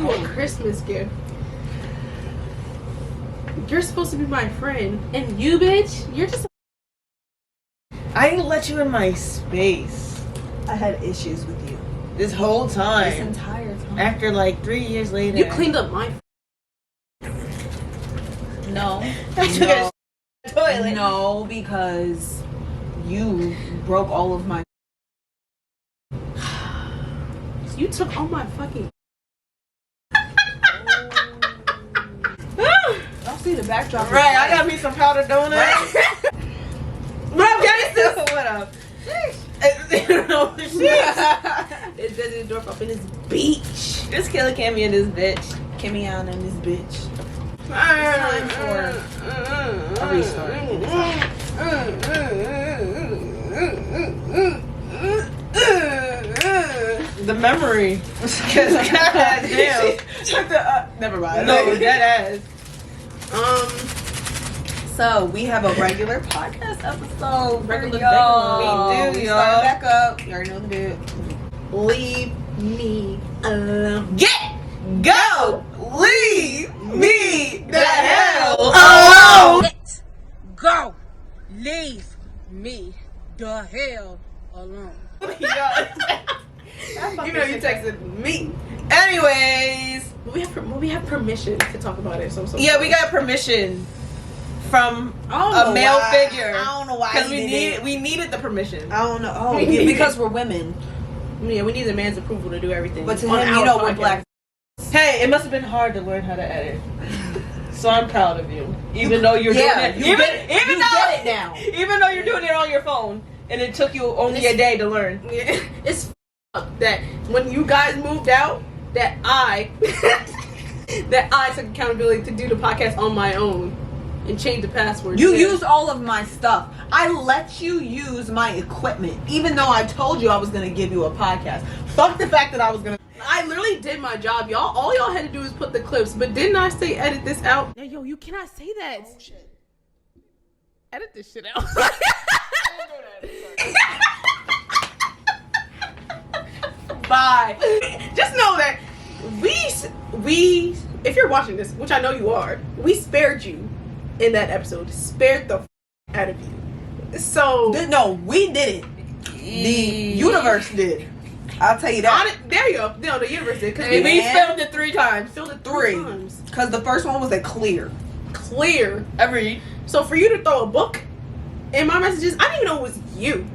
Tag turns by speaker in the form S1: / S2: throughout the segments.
S1: you a Christmas gift. You're supposed to be my friend, and you, bitch, you're just.
S2: I didn't let you in my space.
S3: I had issues with you
S2: this whole time.
S3: this entire time.
S2: After like 3 years later.
S1: You cleaned up my.
S3: No.
S2: I took a toilet.
S3: No, because you broke all of my.
S1: You took all my fucking.
S3: Don't see the backdrop.
S2: Right, I got me some powdered donuts. What up, guys? What up?
S1: It's Desert Dorf up in this beach.
S2: It's Killer Cammy in this bitch.
S3: Kimmy on in this bitch.
S1: Time
S3: for a restart.
S2: The memory. Damn.
S3: Never mind.
S2: No, dead ass.
S3: So we have a regular podcast episode.
S1: Regular,
S3: y'all.
S2: We do,
S3: We
S2: y'all.
S3: started back up. You already know the deal.
S1: Leave me alone.
S2: Get, go, leave me the hell
S1: alone.
S4: Let go. Leave me the hell alone.
S2: You know you texted me. Anyways,
S1: We have permission to talk about it. So
S2: yeah, we got permission from a male figure.
S3: I don't know why.
S2: Because we needed the permission.
S3: I don't know. Oh,
S1: We need
S3: because we're women.
S1: Yeah, we need a man's approval to do everything.
S3: But to
S1: on
S3: him,
S1: our
S3: you know, we're
S1: podcast.
S3: black.
S2: Hey, it must have been hard to learn how to edit. So I'm proud of you. Even though you're doing it.
S3: You get it now.
S2: Even though you're doing it on your phone. And it took you only a day to learn.
S1: Yeah, it's that when you guys moved out, that I took accountability to do the podcast on my own and change the password.
S3: You
S1: Yeah.
S3: used all of my stuff. I let you use my equipment, even though I told you I was gonna give you a podcast. Fuck the fact that I was gonna.
S1: I literally did my job, y'all. All y'all had to do is put the clips, but didn't I say edit this out? Yeah, yo, you cannot say that. Oh, shit. Edit this shit out. Bye. Just know that we, if you're watching this, which I know you are, we spared you in that episode. Spared the out of you. So
S3: No, we did it. The universe did. I'll tell you that.
S1: there you go. No, the universe did. Because
S2: We
S1: we
S2: filmed it 3 times.
S1: filmed it
S3: Three.
S1: 3 times.
S3: Because the first one was a clear.
S1: Clear.
S2: Every.
S1: So for you to throw a book in my messages, I didn't even know it was you.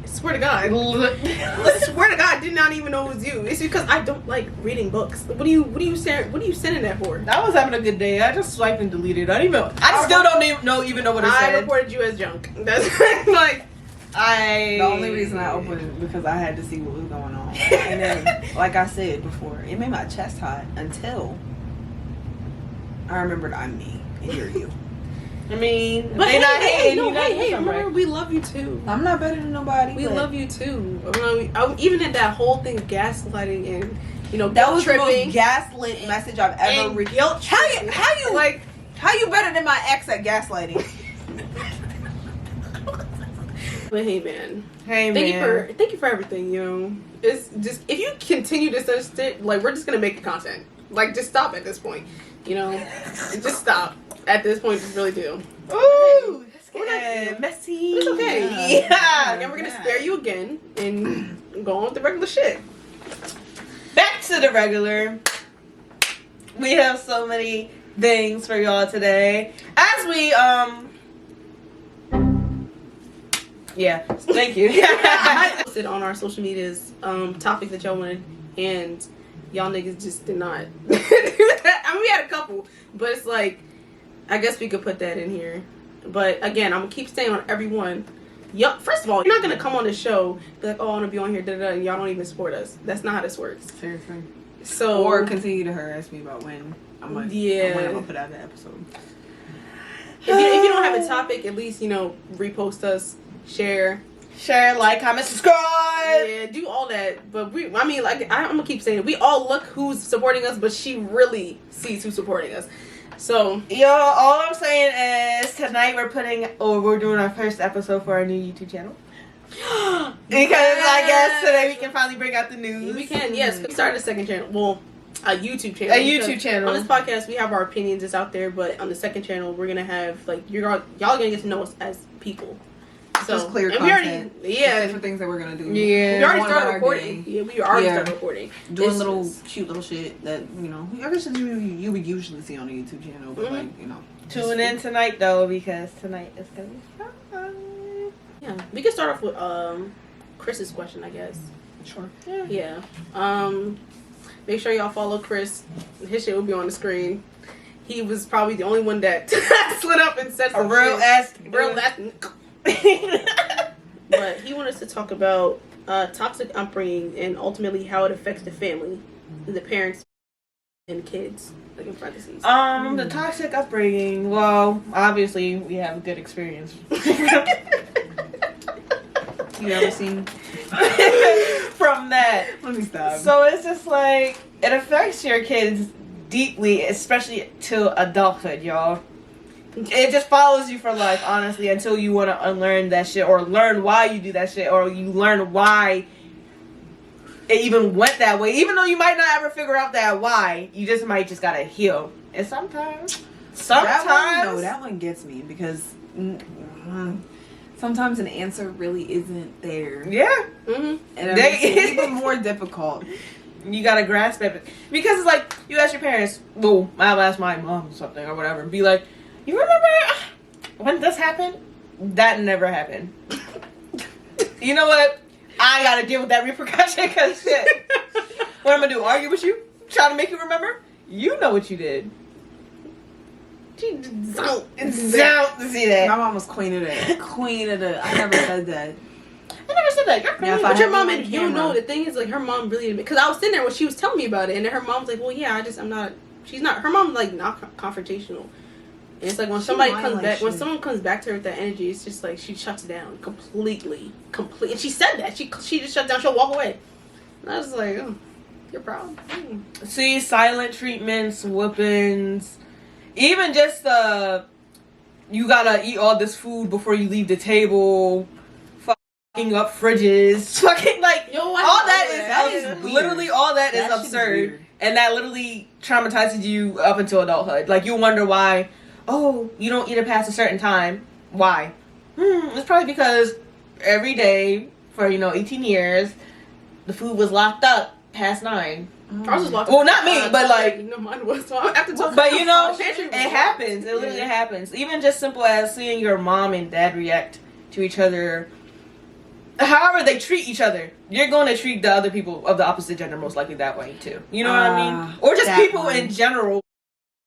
S1: I swear to God. I swear to God, I did not even know it was you. It's because I don't like reading books. What are you sending that for?
S2: I was having a good day. I just swiped and deleted. I still don't even know what it
S1: I
S2: said.
S1: reported you as junk. That's like
S3: The only reason I opened it because I had to see what was going on. And then, like I said before, it made my chest hot until I remembered I'm me and you're you.
S2: I mean,
S1: But
S2: they not hating.
S1: no,
S2: You know,
S1: hey,
S2: something,
S1: remember,
S2: right?
S1: we love you too.
S3: I'm not better than nobody.
S1: We
S3: but
S1: love you too. Even in that whole thing of gaslighting and
S3: That was the
S1: tripping,
S3: most gaslit message I've ever
S1: and
S3: received.
S1: guilt.
S3: How you better than my ex at gaslighting?
S1: But hey, man.
S2: Hey,
S1: Thank
S2: man.
S1: you for everything, you know. It's just if you continue to like we're just gonna make the content. Like just stop at this point. You know? Just stop. At this point, just really do.
S2: Ooh,
S1: We're not-
S2: it's messy.
S1: It's okay.
S2: Yeah.
S1: And we're gonna spare you again and go on with the regular shit.
S2: Back to the regular. We have so many things for y'all today. As we yeah, thank you.
S1: Posted on our social medias topics that y'all wanted, and y'all niggas just did not do that. I mean, we had a couple, but it's like I guess we could put that in here. But again, I'm gonna keep staying on every one. Y'all, first of all, you're not gonna come on the show be like, oh, I wanna be on here, da da da, and y'all don't even support us. That's not how this works.
S3: Seriously.
S1: So
S3: Or continue to harass me about when I'm gonna put out the episode.
S1: if you don't have a topic, at least repost us, share,
S2: like, comment, subscribe.
S1: yeah, do all that. But I'm gonna keep saying it. We all look who's supporting us, but she really sees who's supporting us. So
S2: Yo, all I'm saying is tonight we're doing our first episode for our new YouTube channel. Because I guess today we can finally bring out the news.
S1: we can, yes. We started a second channel. Well, a YouTube channel.
S2: A YouTube channel.
S1: On this podcast, we have our opinions that's out there, but on the second channel, we're gonna have like y'all gonna get to know us as people. So
S3: Just clear
S1: and
S3: content.
S1: we already,
S3: Different things that we're gonna do.
S2: Yeah.
S1: we already
S3: One
S1: started
S3: about our
S1: recording.
S3: day.
S1: Yeah, we already
S3: Yeah.
S1: started recording.
S3: Doing
S1: It's
S3: little
S1: just-
S3: cute little shit that, you know, I guess you would usually see on a YouTube channel, but
S1: Mhm.
S3: like, you know.
S2: Tune in tonight though, because tonight is gonna be fun.
S1: Yeah, we can start off with Chris's question, I guess.
S3: Sure.
S1: Yeah. Make sure y'all follow Chris. His shit will be on the screen. He was probably the only one that slid up and said
S2: A
S1: some
S2: real
S1: shit.
S2: ass,
S1: Real ass. But he wanted us to talk about toxic upbringing and ultimately how it affects the family, the parents, and kids. Like in parentheses.
S2: The toxic upbringing. Well, obviously we have a good experience.
S3: You ever seen?
S2: From that.
S3: Let me stop.
S2: So it's just like it affects your kids deeply, especially to adulthood, y'all. It just follows you for life, honestly, until you want to unlearn that shit or learn why you do that shit or you learn why it even went that way. Even though you might not ever figure out that why, you just might just gotta heal. And sometimes
S3: that one gets me because sometimes an answer really isn't there.
S2: yeah,
S1: Mm-hmm.
S3: And it makes it even more difficult.
S2: you gotta grasp it because it's like you ask your parents. Well, I'll ask my mom something or whatever, and be like, "You remember when this happened? That never happened." You know what? I gotta deal with that repercussion because shit. What I'm gonna do? Argue with you? Try to make you remember? You know what you did.
S1: Don't.
S2: Don't see that.
S3: My mom was queen of that. Queen of the. I never said that.
S2: I never said that. You're
S3: Yeah, if
S2: crazy.
S3: I
S1: But your
S3: had
S1: mom,
S3: you on
S1: and you don't
S3: camera.
S1: know, the thing is, like, her mom really, because I was sitting there when she was telling me about it, and then her mom's like, well, yeah, her mom's, like, not confrontational. And it's like, when somebody
S3: whine
S1: comes
S3: like
S1: back, when
S3: shit.
S1: someone comes back to her with that energy, it's just like, she shuts down completely. And she said that. She just shut down, she'll walk away. And I was like, oh, you're proud.
S2: See, silent treatments, whoopings, even just you gotta eat all this food before you leave the table, fucking up fridges, fucking like
S1: Yo,
S2: all that
S3: that
S2: is
S3: is weird.
S2: literally all that is
S3: That shit is
S2: absurd,
S3: weird.
S2: and that literally traumatizes you up until adulthood. Like you wonder why, oh, you don't eat it past a certain time. Why? It's probably because every day for 18 years, the food was locked up past 9.
S1: I was just locked
S2: Well,
S1: up.
S2: not me, but, like-
S1: no, mine was. So after
S2: But you know,
S1: Pantry
S2: it
S1: was
S2: happens. It literally happens. Even just simple as seeing your mom and dad react to each other. However they treat each other, you're going to treat the other people of the opposite gender most likely that way too. You know what I mean? Or just
S3: that
S2: people
S3: one.
S2: in general.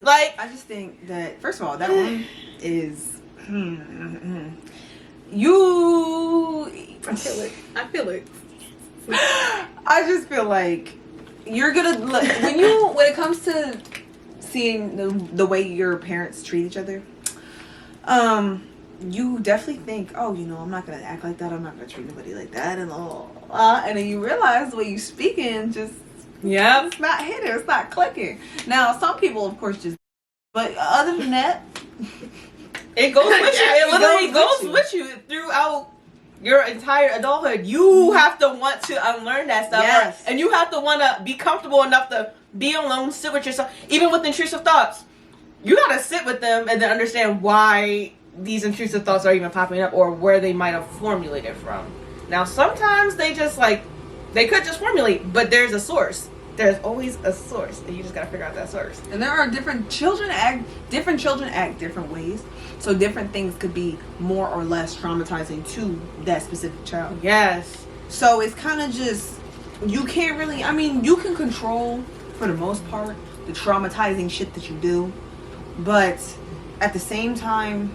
S2: Like,
S3: I just think that first of all, that one is you.
S1: I feel it.
S3: I just feel like you're gonna when it comes to seeing the way your parents treat each other. You definitely think, oh, I'm not gonna act like that. I'm not gonna treat anybody like that, and and then you realize the way you speaking just
S2: yeah.
S3: it's not hitting, it's not clicking. Now, some people, of course, just. But other than that,
S2: It goes with you. It literally goes
S3: you.
S2: with you throughout your entire adulthood. You have to want to unlearn that stuff.
S3: Yes.
S2: And you have to want to be comfortable enough to be alone, sit with yourself. Even with intrusive thoughts. You got to sit with them and then understand why these intrusive thoughts are even popping up or where they might have formulated from. Now, sometimes they just they could just formulate, but there's a source. There's always a source, and you just gotta figure out that source.
S3: and there are different children act different ways, so different things could be more or less traumatizing to that specific child.
S2: Yes.
S3: So it's kind of just you can't really. I mean, you can control for the most part the traumatizing shit that you do, but at the same time,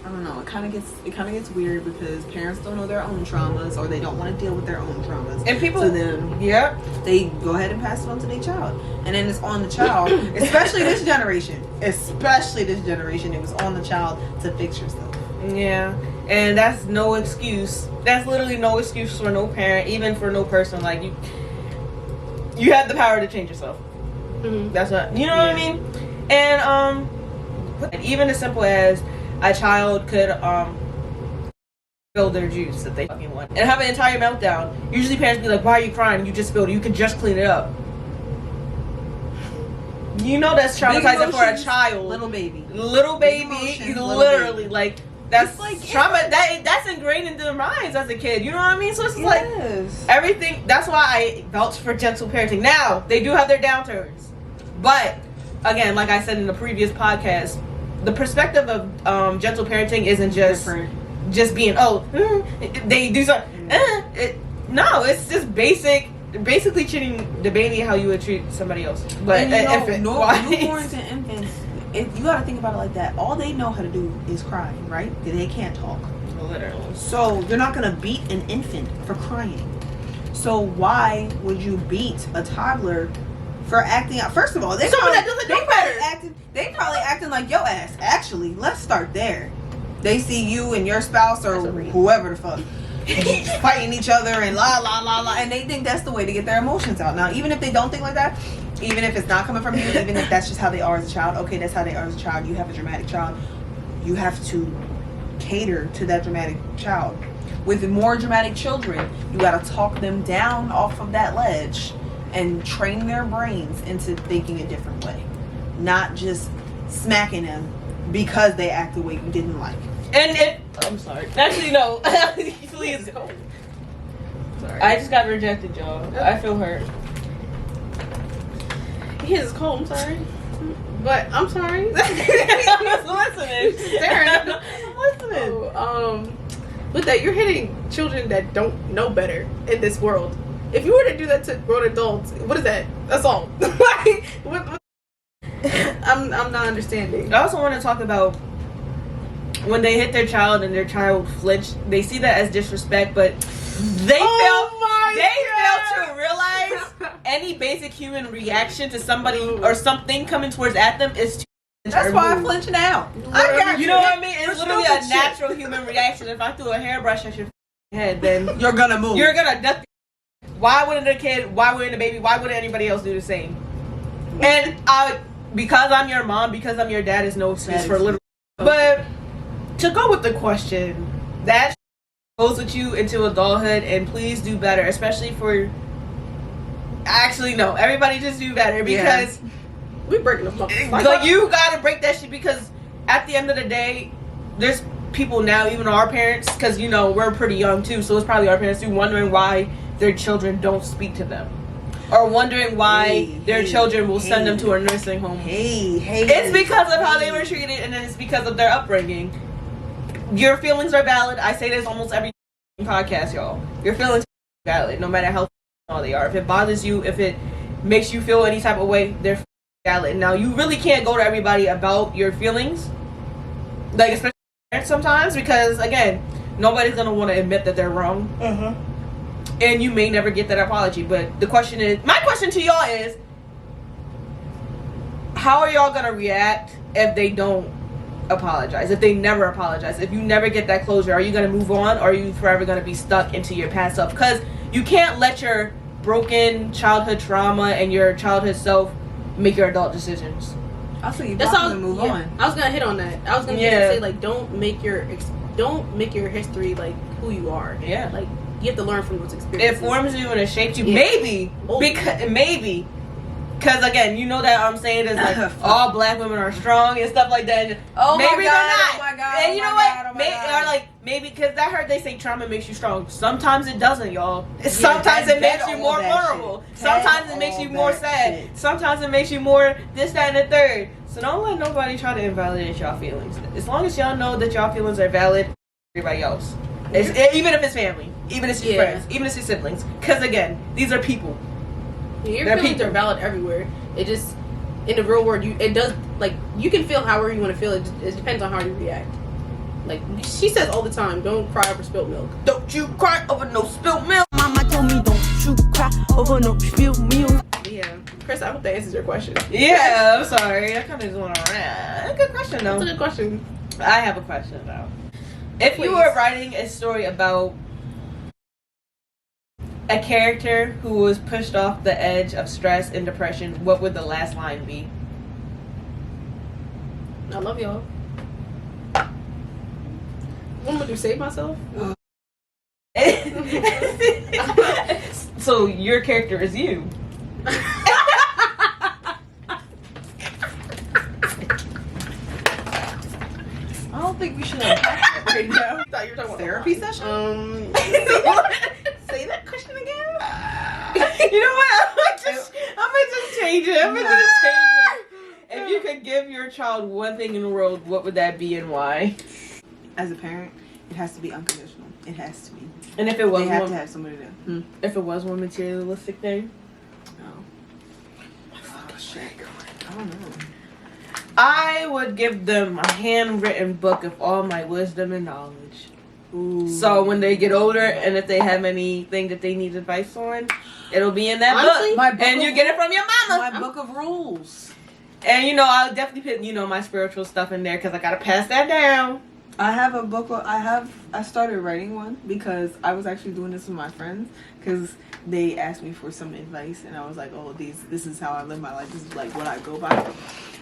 S3: I don't know. It kind of gets weird because parents don't know their own traumas or they don't want to deal with their own traumas.
S2: And people,
S3: So then
S2: yep.
S3: they go ahead and pass it on to their child, and then it's on the child. especially this generation. It was on the child to fix yourself.
S2: Yeah, and that's no excuse. That's literally no excuse for no parent, even for no person. Like you have the power to change yourself.
S1: Mm-hmm.
S2: That's what you know what I mean. And even as simple as a child could spill their juice that they fucking want and have an entire meltdown. Usually parents be like, "Why are you crying? You just spilled it. You can just clean it up." You know that's
S3: Big
S2: traumatizing for a
S3: emotions,
S2: child.
S3: Little baby.
S2: Little
S3: Big
S2: baby,
S3: emotions, little
S2: literally
S3: baby.
S2: like that's
S3: It's like-
S2: trauma. That's ingrained into their minds as a kid. You know what I mean? So it's like
S3: Yes.
S2: everything. That's why I vouch for gentle parenting. Now they do have their downturns, but again, like I said in the previous podcast, the perspective of gentle parenting isn't just being they do something. No, it's just basically treating the baby how you would treat somebody else. But
S3: And you know,
S2: infant, why?
S3: newborns and infants, if you gotta think about it like that, all they know how to do is cry, right? They can't talk.
S2: Literally.
S3: So you're not gonna beat an infant for crying. So why would you beat a toddler for acting out? First of all, they
S1: Someone
S3: probably,
S1: that doesn't know better.
S3: they probably acting like your ass. Actually, let's start there. They see you and your spouse or whoever the fuck fighting each other and la la la la, and they think that's the way to get their emotions out. Now, even if they don't think like that, even if it's not coming from you, even if that's just how they are as a child, okay, that's how they are as a child. You have a dramatic child. You have to cater to that dramatic child. With more dramatic children, you got to talk them down off of that ledge and train their brains into thinking a different way, not just smacking them because they act the way you didn't like.
S2: And I'm sorry. Actually, no. Please.
S1: Sorry.
S2: I just got rejected, y'all. I feel hurt.
S1: His is cold. I'm sorry, but I'm sorry.
S2: I'm listening.
S1: Staring.
S2: I'm listening.
S1: With that, you're hitting children that don't know better in this world. If you were to do that to grown adults, what is that? Assault. Like, what? I'm not understanding.
S2: I also want to talk about when they hit their child and their child flinched. They see that as disrespect, but they fail to realize any basic human reaction to somebody or something coming towards at them is to
S3: That's why I flinch now. I got
S2: you know what I mean? It's
S3: For
S2: literally
S3: stupid
S2: a
S3: shit.
S2: natural human reaction. If I threw a hairbrush at your head, then
S3: You're gonna move.
S2: you're gonna duck. Why wouldn't a kid? Why wouldn't a baby? Why wouldn't anybody else do the same? And because I'm your mom, because I'm your dad, is no excuse for little. But to go with the question, that goes with you into adulthood, and please do better, especially for. Actually, no. Everybody just do better because
S1: we breaking the fuck.
S2: like you gotta break that shit because at the end of the day, there's people now, even our parents, because you know we're pretty young too, so it's probably our parents too, wondering why their children don't speak to them, or wondering why their children will send them to a nursing home. It's because of how they were treated, and then it's because of their upbringing. Your feelings are valid. I say this almost every podcast, y'all. Your feelings are valid, no matter how they are. If it bothers you, if it makes you feel any type of way, they're valid. Now, you really can't go to everybody about your feelings, like especially parents sometimes, because again, nobody's gonna want to admit that they're wrong, and you may never get that apology. But the question is, my question to y'all is, how are y'all gonna react if they don't apologize, if they never apologize, if you never get that closure? Are you going to move on, or are you forever going to be stuck into your past self? Because you can't let your broken childhood trauma and your childhood self make your adult decisions.
S3: I'll say you
S1: That's all.
S3: move on.
S1: I was gonna hit on that. I was gonna say like don't make your history like who you are.
S2: Yeah.
S1: Like you have to learn from those experiences.
S2: It forms you and it shapes you.
S1: Yeah.
S2: Maybe because again, you know that I'm saying is like all black women are strong and stuff like that.
S3: Oh
S2: maybe
S3: my God,
S2: they're not.
S3: oh my God,
S2: And
S3: oh
S2: you
S3: my
S2: know what?
S3: God, oh my God.
S2: Or like maybe because I heard they say trauma makes you strong. Sometimes it doesn't, y'all. Sometimes
S3: that-
S2: it makes
S3: that
S2: you
S3: all
S2: more
S3: that
S2: vulnerable.
S3: shit.
S2: Sometimes
S3: That
S2: it makes you
S3: all
S2: more
S3: that
S2: sad.
S3: shit.
S2: Sometimes it makes you more this, that, and the third. So don't let nobody try to invalidate y'all feelings. As long as y'all know that y'all feelings are valid, everybody else. Even if it's family, even if it's your friends, even if it's your siblings. Because again, these are people.
S1: Your
S2: They're
S1: feelings
S2: people.
S1: are valid everywhere. It just in the real world, it does like you can feel however you want to feel. It depends on how you react. Like she says all the time, don't cry over spilled milk.
S2: Don't you cry over no spilled milk.
S5: Mama told me don't you cry over no spilled milk.
S1: Yeah, Chris, I hope that answers your question.
S2: Yeah, I'm sorry. I kind of just went around. Good question though.
S1: That's a good question.
S2: I have a question though. If you
S1: Please.
S2: were writing a story about a character who was pushed off the edge of stress and depression, what would the last line be?
S1: I love y'all. What am I gonna do? Save myself?
S2: So your character is you.
S3: therapy session?
S2: Say that question again. You know what? I'm gonna just change it. If you could give your child one thing in the world, what would that be and why?
S3: As a parent, it has to be unconditional. It has to be.
S2: And if it was
S3: They have
S2: one,
S3: to have somebody there.
S2: if it was one materialistic thing,
S3: I don't know.
S2: I would give them a handwritten book of all my wisdom and knowledge.
S3: Ooh.
S2: So when they get older, and if they have anything that they need advice on, it'll be in that
S1: Honestly,
S2: book.
S3: my book
S2: And
S3: of-
S2: you get it from your mama.
S3: My book of rules.
S2: And I'll definitely put my spiritual stuff in there because I gotta pass that down.
S3: I have a book. I started writing one because I was actually doing this with my friends because they asked me for some advice and I was like, oh, this is how I live my life. This is like what I go by.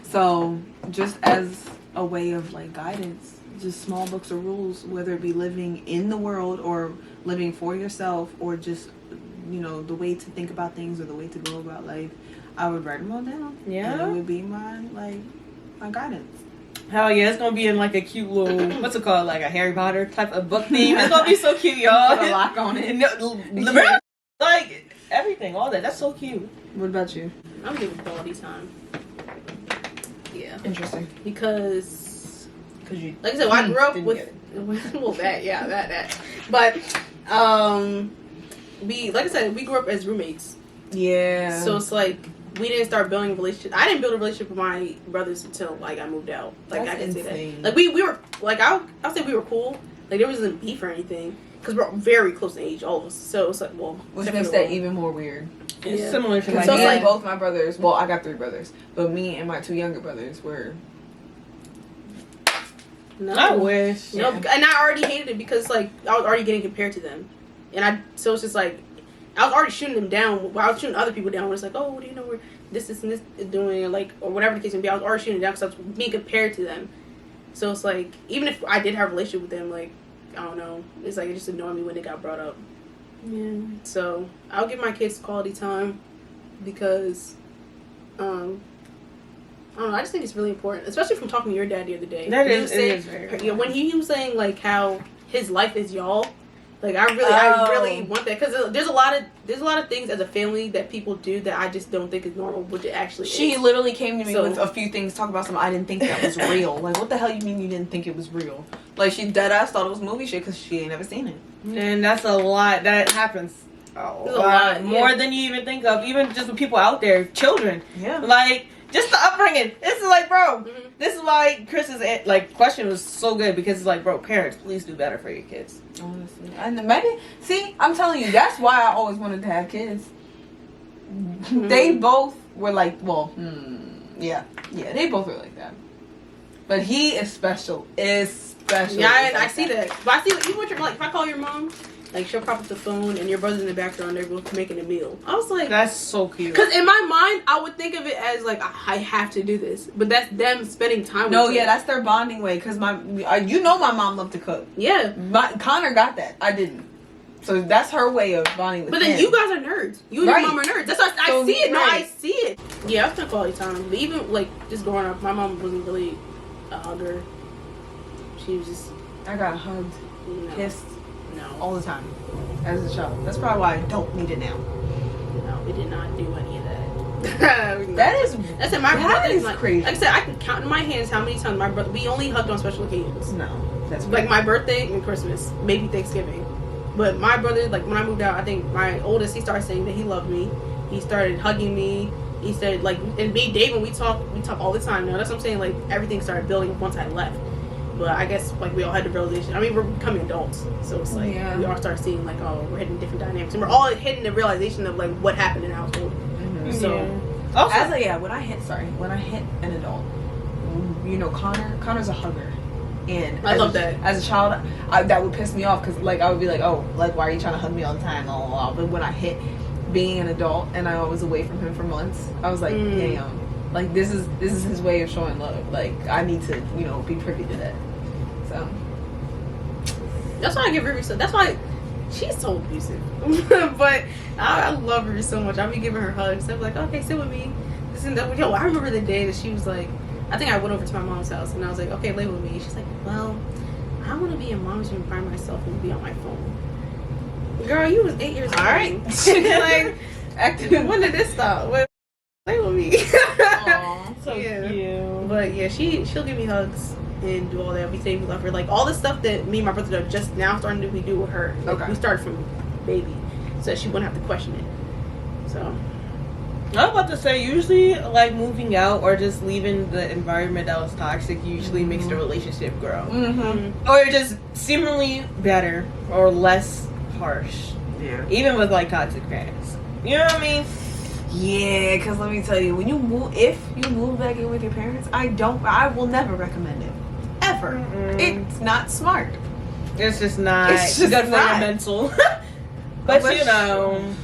S3: So just as a way of like guidance, just small books of rules, whether it be living in the world or living for yourself or just the way to think about things or the way to go about life. I would write them all down.
S2: Yeah.
S3: And it would be my guidance.
S2: Hell yeah, it's gonna be in like a cute little, what's it called, like a Harry Potter type of book theme. It's gonna be so cute, y'all.
S3: Put a lock on it.
S2: Like everything, all that. That's so cute.
S3: What about you?
S1: I'm giving quality time. Yeah,
S2: Interesting.
S1: because
S2: You
S1: like I said, I grew up
S2: didn't
S1: with
S2: get
S1: well that, but we grew up as roommates,
S2: Yeah.
S1: so it's like we didn't start building a relationship. I didn't build a relationship with my brothers until like I moved out. Like
S3: That's
S1: I can say
S3: insane.
S1: that. Like we were like I'll say we were cool. Like there wasn't beef or anything because we're very close in age, all of us. So it's like
S6: Which makes that even more weird.
S2: It's
S1: Yeah.
S2: similar to
S6: Because
S1: So
S2: my
S1: it's
S6: me
S1: like-
S6: and both my brothers, well, I got 3 brothers, but me and my 2 younger brothers were.
S1: no.
S2: I wish.
S1: No, and I already hated it because like I was already getting compared to them, and so it's just like I was already shooting them down. While I was shooting other people down. Where it's like, oh, what do you know where this and this is doing, like or whatever the case may be. I was already shooting them down because I was being compared to them. So it's like even if I did have a relationship with them, like I don't know, it's like it just annoyed me when it got brought up. Yeah. So I'll give my kids quality time because, I don't know. I just think it's really important, especially from talking to your dad the other day.
S2: That
S1: He
S2: is-
S1: was
S2: it
S1: saying-
S2: is very
S1: Yeah, when he was saying like how his life is y'all. Like I
S6: Oh.
S1: really want that because there's a lot of things as a family that people do that I just don't think is normal, which it actually
S6: She
S1: is.
S6: literally came to me
S1: So-
S6: with a few things, talk about something I didn't think that was real. Like, what the hell you mean you didn't think it was real? Like, she dead ass thought it was movie shit because she ain't never seen it.
S2: And that's a lot. That happens
S1: There's a
S2: a
S1: lot,
S2: lot. More
S1: yeah.
S2: than you even think of. Even just with people out there, children.
S6: Yeah.
S2: Like, just the upbringing. This is like, bro,
S1: Mhm.
S2: this is why Chris's question was so good because it's like, bro, parents, please do better for your kids.
S6: Honestly. And maybe, see, I'm telling you, that's why I always wanted to have kids. They both were like, well, yeah, they both were like that. But he is special. Especially.
S1: Yeah, I
S6: like
S1: see that. But I see even with your like if I call your mom, like she'll pop up the phone and your brother's in the background, they're both making a meal. I was like,
S2: That's so cute.
S1: because in my mind, I would think of it as like I have to do this, but that's them spending time.
S6: No,
S1: with
S6: yeah,
S1: me.
S6: that's their bonding way. Because my mom loved to cook.
S1: Yeah.
S6: Connor got that. I didn't. So that's her way of bonding with
S1: But then
S6: him.
S1: you guys are nerds. You and
S6: Right.
S1: your mom are nerds. That's why I
S6: So,
S1: see it. No, I
S6: right.
S1: see it. Yeah, I spent quality time. But even like just growing up, my mom wasn't really a hugger. She was just
S6: I got hugged, kissed
S1: No,
S6: all the time as a child. That's probably why I don't need it now.
S1: no, we did not do any of that.
S6: That is
S1: That's it. My
S6: that
S1: brother
S6: is
S1: like,
S6: crazy.
S1: Like I said, I can count in my hands how many times my brother. We only hugged on special occasions,
S6: no. That's
S1: like my birthday and Christmas, maybe Thanksgiving. But my brother, like when I moved out, I think my oldest, he started saying that he loved me. He started hugging me. He started like, and me, Dave, when we talk all the time now. That's what I'm saying. Like everything started building once I left. But I guess like we all had the realization. I mean, we're becoming adults, so it's like
S6: Yeah.
S1: we all start seeing like, oh, we're hitting different dynamics, and we're all hitting the realization of like what happened in the household. So
S2: Also,
S6: when I hit an adult, Connor's a hugger. And
S1: I
S6: as
S1: love
S6: a,
S1: that.
S6: As a child, that would piss me off because like I would be like, oh, like why are you trying to hug me all the time? Blah, blah, blah. But when I hit being an adult and I was away from him for months, I was like, damn, like this is his way of showing love. Like I need to be privy to that. So
S1: that's why I give Riri so. That's why she's so abusive, but I love her so much. I'll be giving her hugs. I'm like, okay, sit with me. This and that. Yo, I remember the day that she was like, I think I went over to my mom's house and I was like, okay, lay with me. She's like, well, I want to be a mom and by myself and be on my phone. Girl, you was 8 years old.
S2: All right.
S1: Like, when did this stop? Play with me.
S6: Aw,
S2: So cute.
S1: But yeah, she'll give me hugs and do all that. We say we love her. Like all the stuff that me and my brother are just now starting to do, we do with her. Like,
S6: Okay.
S1: we started from baby, so she wouldn't have to question it. So
S2: I was about to say, usually, like, moving out or just leaving the environment that was toxic usually makes the relationship grow.
S6: Mm-hmm.
S2: Or just seemingly better or less harsh.
S6: Yeah.
S2: Even with, like, toxic parents. You know what I mean?
S6: Yeah, because let me tell you, when you move, if you move back in with your parents, I will never recommend it. Ever.
S2: Mm-mm.
S6: It's not smart.
S2: It's just not
S6: It's just
S2: good for
S6: not.
S2: your mental. But,
S6: Unless
S2: you know.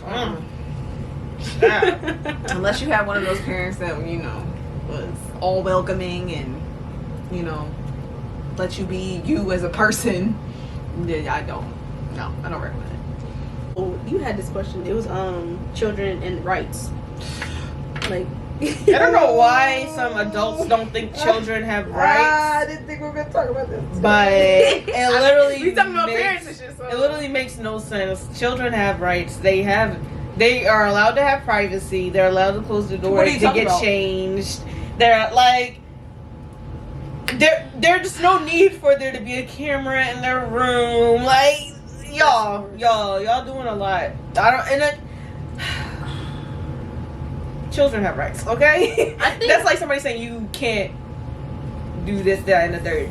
S6: Unless you have one of those parents that, you know, was all welcoming and, you know, let you be you as a person, then I don't recommend it.
S1: oh, you had this question. It was children and rights. Like
S2: I don't know why some adults don't think children have
S6: I
S2: rights,
S6: didn't think we were gonna talk about this.
S2: but it literally
S1: we talking about
S2: makes,
S1: parents and shit. So.
S2: it literally makes no sense. Children have rights. They are allowed to have privacy. They're allowed to close the door
S6: What are
S2: to
S6: you
S2: get
S6: talking about?
S2: changed. They're like, there's no need for there to be a camera in their room. Like, y'all doing a lot. Children have rights, okay?
S1: I think
S2: That's like somebody saying you can't do this, that, and the third.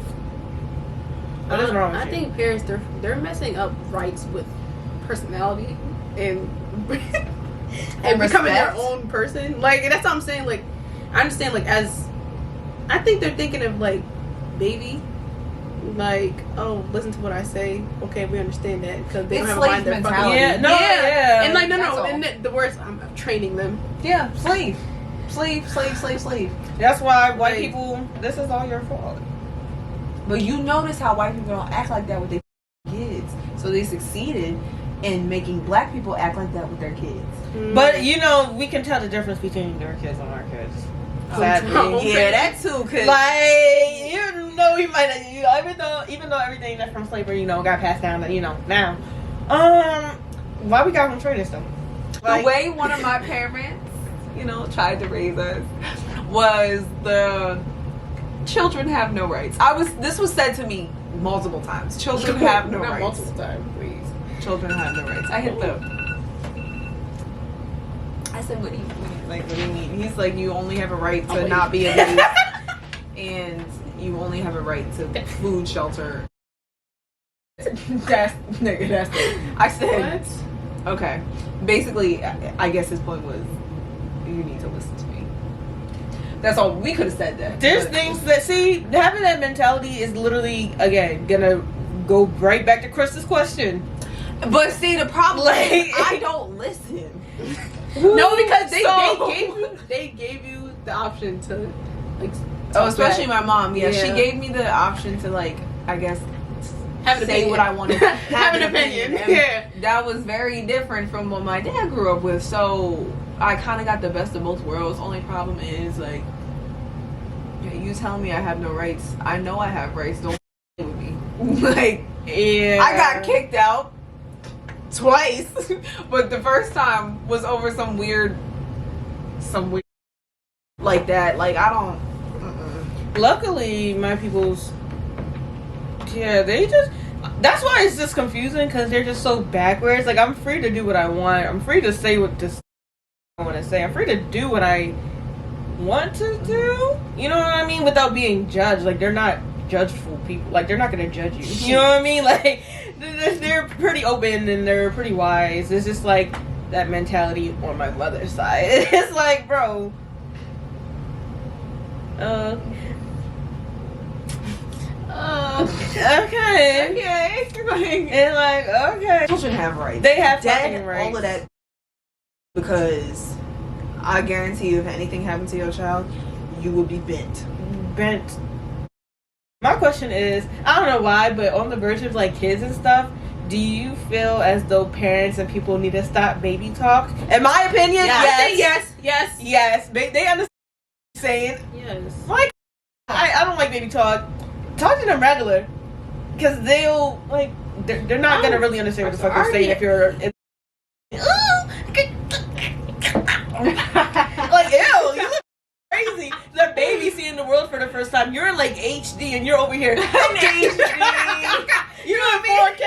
S2: What is wrong with
S1: I
S2: you?
S1: think parents they're messing up rights with personality and and becoming their
S6: respect.
S1: own person. Like that's what I'm saying. Like I understand. Like as I think they're thinking of like baby. Like, oh, listen to what I say. Okay, we understand that because they
S6: It's
S1: don't have a mind.
S6: slave
S1: They're fucking
S6: mentality.
S2: Yeah.
S1: And like
S6: That's
S1: no,
S6: all.
S1: and the worst, I'm training them.
S6: Yeah, slave.
S2: That's why white
S1: Like-
S2: people, this is all your fault.
S6: But you notice how white people don't act like that with their kids. So they succeeded in making black people act like that with their kids.
S2: But you know, we can tell the difference between their kids and our kids. Sadly.
S1: Okay.
S6: Yeah, that too. Cause
S2: Like, you know, we might even though everything that's from slavery, you know, got passed down to, you know, now. Why we got home training stuff?
S6: the way one of my parents, you know, tried to raise us was the children have no rights. This was said to me multiple times. Children have no
S1: Not
S6: rights.
S1: multiple times, please.
S6: Children have no rights. I hit the. I said, what do you mean? He's like, you only have a right to
S1: wait.
S6: not be abused, and you only have a right to food, shelter. That's it. I said,
S1: What?
S6: okay. Basically, I guess his point was, you need to listen to me. That's all. We could have said that.
S2: There's
S6: but-
S2: things that, see, having that mentality is literally, again, gonna go right back to Krista's question.
S6: But see, the problem
S2: Like-
S6: is I don't listen.
S1: No, because
S6: So-
S1: they gave you the option to like.
S6: Oh,
S1: talk
S6: especially
S1: back.
S6: my mom. Yeah, she
S1: Yeah.
S6: gave me the option to, like, I guess,
S1: Have an
S6: say
S1: opinion.
S6: what I wanted.
S1: Have an opinion.
S6: And
S1: Yeah.
S6: that was very different from what my dad grew up with. So I kind of got the best of both worlds. Only problem is, like, yeah, you telling me I have no rights. I know I have rights. Don't with me. Like,
S2: Yeah.
S6: I got kicked out twice, but the first time was over some weird like that. Like, I don't.
S2: Luckily, my people's, yeah, they just, that's why it's just confusing, because they're just so backwards. Like, I'm free to do what I want. I'm free to say what I want to say. I'm free to do what I want to do. You know what I mean? Without being judged. Like, they're not judgeful people. Like, they're not going to judge you. You know what I mean? Like, they're pretty open and they're pretty wise. It's just like that mentality on my mother's side. It's like, bro, okay. And like, okay.
S6: Children have rights.
S2: They have
S6: Dead,
S2: fucking rights.
S6: all of that. Because I guarantee you, if anything happened to your child, you would be bent.
S2: My question is, I don't know why, but on the verge of like kids and stuff, do you feel as though parents and people need to stop baby talk? In my opinion,
S1: Yes.
S2: yes. They understand what I'm saying.
S1: Yes.
S2: Like, I don't like baby talk. Talk to them regular. because they'll like they're not gonna really understand what the fuck you're saying if you're like ew, you look crazy. The baby seeing the world for the first time. You're like HD and you're over here. HD. You're in 4K.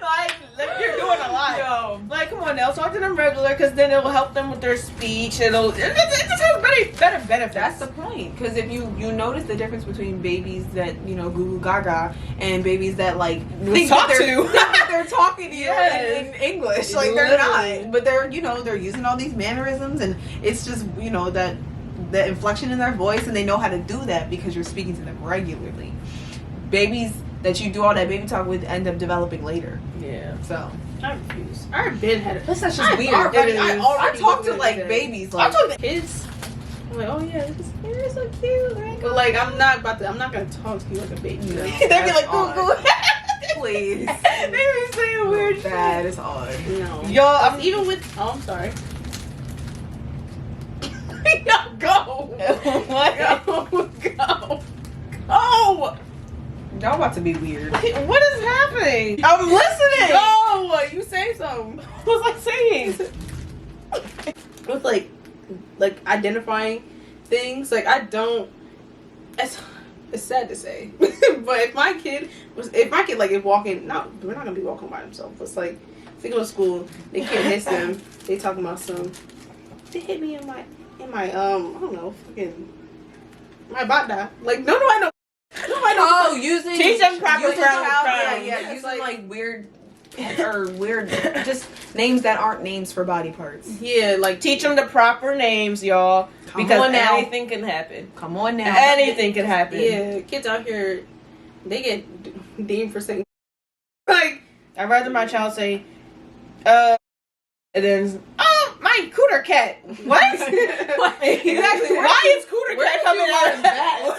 S2: Like you're doing a lot.
S6: Yo.
S2: Like, come on now, talk to them regular, because then it'll help them with their speech. It just has better benefits.
S6: That's the point. Because if you notice the difference between babies that, you know, goo goo gaga and babies that, like, think that they're talking to you in English. Like, they're
S2: Literally.
S6: not. But they're, you know, they're using all these mannerisms, and it's just, you know, that the inflection in their voice, and they know how to do that because you're speaking to them regularly. Babies that you do all that baby talk with end up developing later.
S2: Yeah.
S6: So
S1: I refuse. I already been had it.
S6: that's just
S1: I
S6: weird.
S1: already-
S6: I talk to
S1: been
S6: like
S1: there.
S6: babies.
S1: I
S6: Like,
S1: talk to kids. I'm like, oh yeah, they're so cute. Right? But like, I'm not gonna talk to you like a baby.
S6: No.
S2: They'd be like, goo goo.
S6: please.
S2: They be saying weird shit.
S6: That is odd.
S1: No.
S2: Yo, I'm
S1: Even with, oh, I'm sorry. Yo, go.
S2: what?
S1: Go.
S2: Oh,
S6: Y'all about to be weird.
S2: what is happening? I'm listening.
S1: Go. You say something.
S2: What was I saying?
S1: With like identifying things, like I don't. It's sad to say, but if my kid like if walking, no, we're not gonna be walking by themselves. It's like if they go to school, they can't hit them. They talking about some. They hit me in my I don't know, fucking my bada. Like no, I know. No, I know.
S6: Oh, using
S2: Teach them proper
S6: using
S2: pronouns.
S6: Yeah,
S1: It's
S6: using like weird just names that aren't names for body parts.
S1: Yeah, like
S2: Teach them the proper names, y'all, because
S6: on now.
S2: anything can happen.
S6: Come on now.
S2: Anything can happen.
S1: yeah, kids out here, they get deemed for saying like.
S2: I'd rather my child say, and then, oh, my cooter cat. What?
S6: Exactly.
S2: Why is cooter
S6: where
S2: cat
S6: did
S2: coming
S6: you
S2: out
S6: learn
S2: of
S6: that?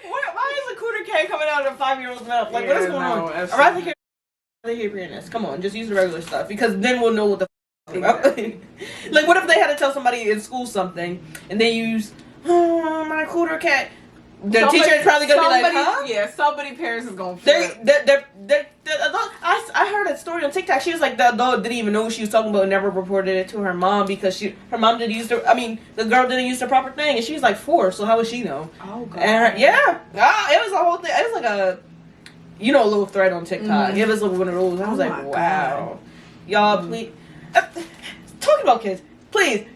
S2: Why is a cooter cat coming out of a 5-year-old's mouth? Like, what is
S6: Yeah,
S2: going
S6: no,
S2: on?
S6: absolutely.
S2: I'd rather hear weirdness. Come on, just use the regular stuff, because then we'll know what the about. Like, what if they had to tell somebody in school something, and they use, oh, my cooter cat? The teacher is probably gonna be like, huh?
S6: Yeah, somebody parents is gonna
S2: They're,
S6: flip.
S2: the adult, I heard a story on TikTok. She was like, the adult didn't even know what she was talking about and never reported it to her mom because her mom didn't use the girl didn't use the proper thing, and she was like 4, so how would she know?
S6: Oh god.
S2: And it was a whole thing. It was like a little thread on TikTok. It was like one of those. I was like,
S6: my
S2: wow, y'all, please. Talking about kids, please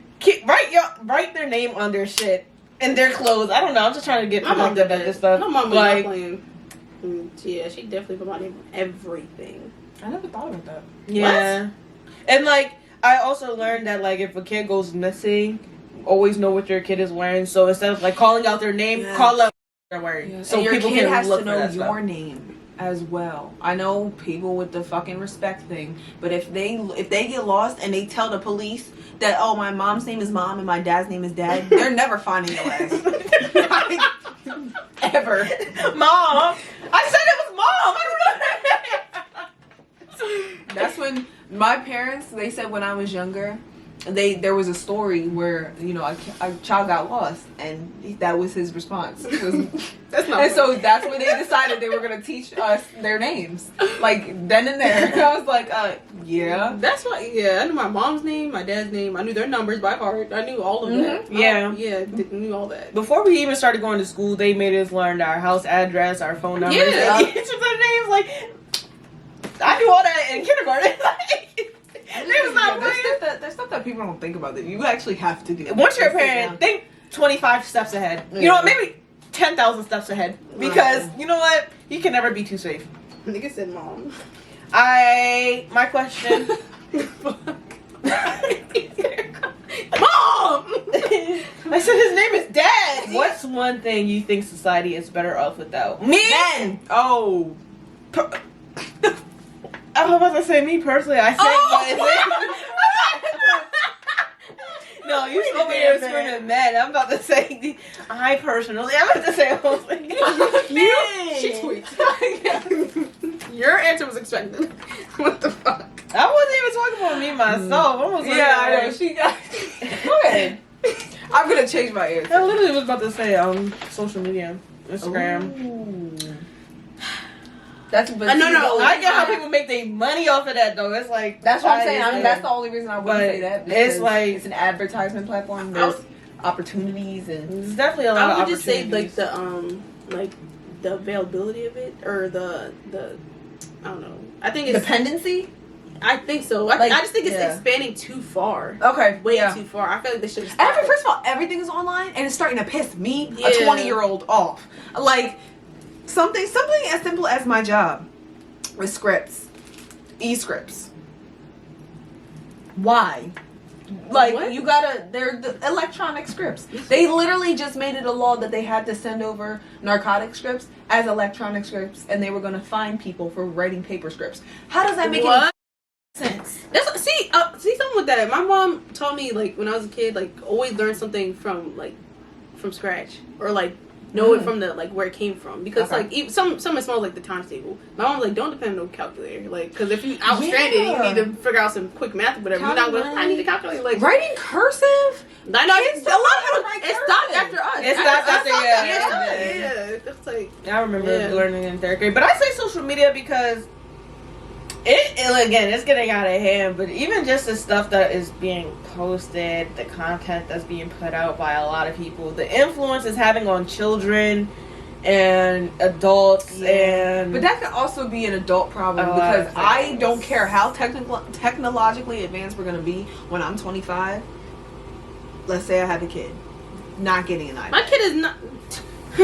S2: write their name on their shit and their clothes. I don't know. I'm just trying to get
S1: My mom
S2: productive
S1: did
S2: at
S1: that.
S2: this stuff.
S1: My mom was
S2: Like,
S1: not playing. Yeah, she definitely put my name on everything.
S6: I never thought about that.
S2: yeah, and like I also learned that like if a kid goes missing, always know what your kid is wearing. So instead of like calling out their name,
S6: Yes.
S2: call out what they're wearing.
S6: Yeah.
S2: So
S6: And your
S2: people
S6: kid
S2: can
S6: has
S2: look
S6: to
S2: for
S6: know
S2: that
S6: your
S2: stuff.
S6: name as well. I know people with the fucking respect thing, but if they get lost and they tell the police that, oh, my mom's name is mom and my dad's name is dad, they're never finding your ass. Ever.
S2: Mom, I said it was mom.
S6: That's when my parents, they said when I was younger, there was a story where, you know, a child got lost, and that was his response. It was,
S1: That's not.
S6: and so that's when they decided they were going to teach us their names. Like, then and there. I was like, yeah.
S1: That's why. Yeah, I knew my mom's name, my dad's name. I knew their numbers by heart. I knew all of that.
S2: Yeah.
S1: Knew all that.
S2: Before we even started going to school, they made us learn our house address, our phone numbers,
S1: Yeah.
S2: and each of their names. Like, I knew all that in kindergarten. They was not playing.
S6: There's stuff that people don't think about that you actually have to do.
S2: Once you're a
S6: Just sit
S2: parent,
S6: down.
S2: think 25 steps ahead. You know what? Maybe 10,000 steps ahead. Because, you know what? You can never be too safe.
S1: Nigga said mom.
S2: My question.
S1: Mom.
S2: I said his name is Dad. What's one thing you think society is better off without? Me?
S6: Men. Oh.
S2: I was about to say me personally. I said, but no, you over here screaming men. I'm about to say, I personally. I'm about to say,
S1: She tweets. Your answer was expected. What the fuck?
S2: I wasn't even talking about me myself. I was like,
S6: Yeah, I know. She got. Go ahead. I'm gonna change my answer.
S2: I literally was about to say social media, Instagram.
S6: Ooh. That's but
S1: no,
S2: I get how people make their money off of that though. It's like
S6: That's what I'm saying. I mean,
S2: understand.
S6: that's the only reason I wouldn't
S2: But
S6: say that.
S2: it's
S6: Because
S2: like-
S6: it's an advertisement platform. There's opportunities and
S2: There's definitely a lot
S1: I
S2: of
S1: would just say
S2: opportunities.
S1: like the availability of it or the I don't know. I think it's
S6: dependency.
S1: I think so.
S6: Like,
S1: I just think it's
S6: yeah.
S1: expanding too far.
S6: Okay,
S1: Way
S6: yeah.
S1: too far. I feel like they should.
S6: First of all, everything is online, and it's starting to piss me, a
S1: Yeah.
S6: 20-year-old, off. Like something as simple as my job with scripts, e-scripts. Why? Like
S1: What?
S6: you gotta, they're the electronic scripts. They literally just made it a law that they had to send over narcotic scripts as electronic scripts, and they were gonna fine people for writing paper scripts. How does that make any sense?
S1: That's see something with that. My mom taught me like when I was a kid, like always learn something from scratch or like know it from the like where it came from because
S6: Okay.
S1: like even some it smells like the times table. My mom's like, don't depend on no calculator, like because if you out stranded, you need to figure out some quick math or whatever. You're not going. I need to calculate like
S6: Writing cursive?
S1: I know
S6: Kids, a lot of people write
S1: it stopped
S6: cursive.
S1: after us.
S2: It stopped after, yeah.
S1: Yeah. It's like
S2: I remember
S1: Yeah.
S2: learning in third grade, but I say social media because it again, it's getting out of hand. But even just the stuff that is being posted, the content that's being put out by a lot of people, the influence it's having on children and adults, and
S6: But that could also be an adult problem
S2: A lot
S6: because
S2: of
S6: I
S2: things.
S6: don't care how technologically advanced we're going to be when I'm 25. Let's say I have a kid. Not getting an
S1: my
S6: iPad.
S1: kid is not.